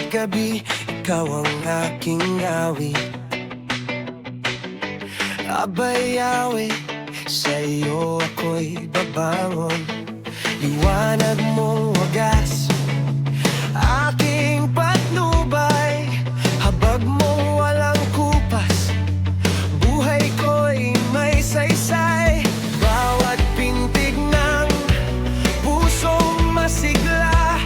gabi, ikaw ang aking awit. Abay Yahweh, sa iyo ako'y babangon. Liwanag mong wagas, aking patnubay. Habag mong walang kupas, buhay ko'y may saysay. Bawat pintig ng pusong masigla,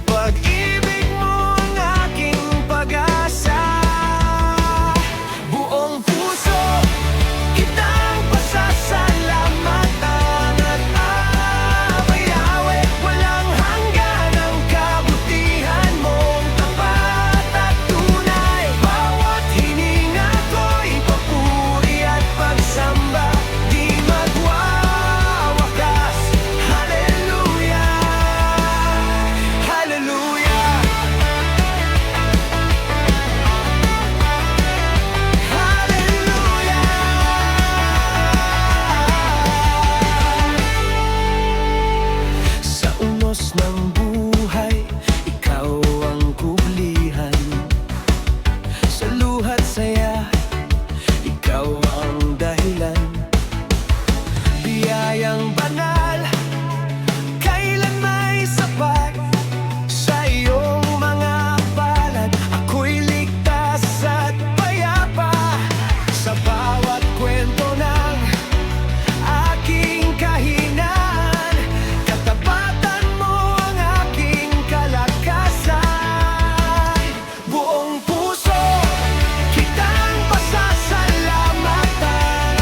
pag-ibig mo ang aking pag-asa. Buong puso kitang pasasalamatan at Abay Yahweh, walang hanggan ang kabutihan mong tapat at tunay. Bawat hininga ko'y papuri at pagsamba, di magwawakas. Hallelujah, hallelujah, hallelujah. Sa unos ng buhay, ikaw ang kublihan. Sa luha't saya, ikaw ang dahilan. Biyayang banal, kailan may sapat. Sa iyong mga palad, ako'y ligtas at payapa. Sa bawat kwento ng aking kahinaan, katapatan mo ang aking kalakasan. Buong puso kitang pasasalamatan.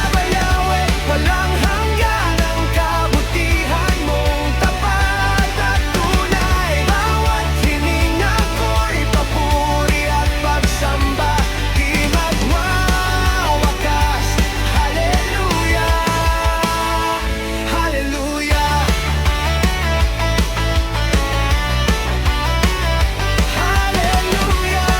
Abay Yahweh, walang hanggan ang kabutihan mong tapat at tunay. Bawat hininga ko'y papuri at pagsamba, di magwawakas. Hallelujah, hallelujah, hallelujah.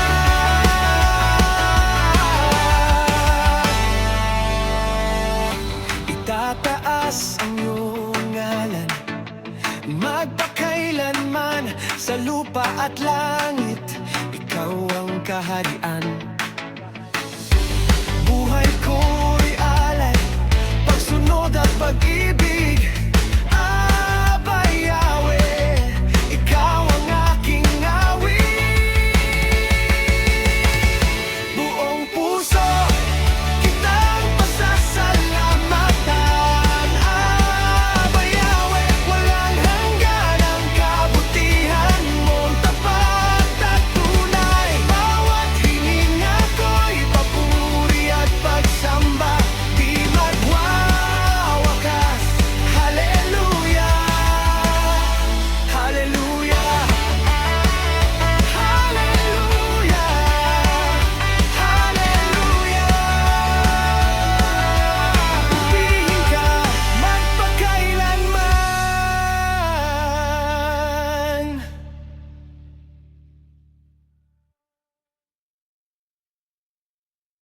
Itataas ang iyong ngalan, magpakailanman sa lupa at langit. Ikaw ang kaharian.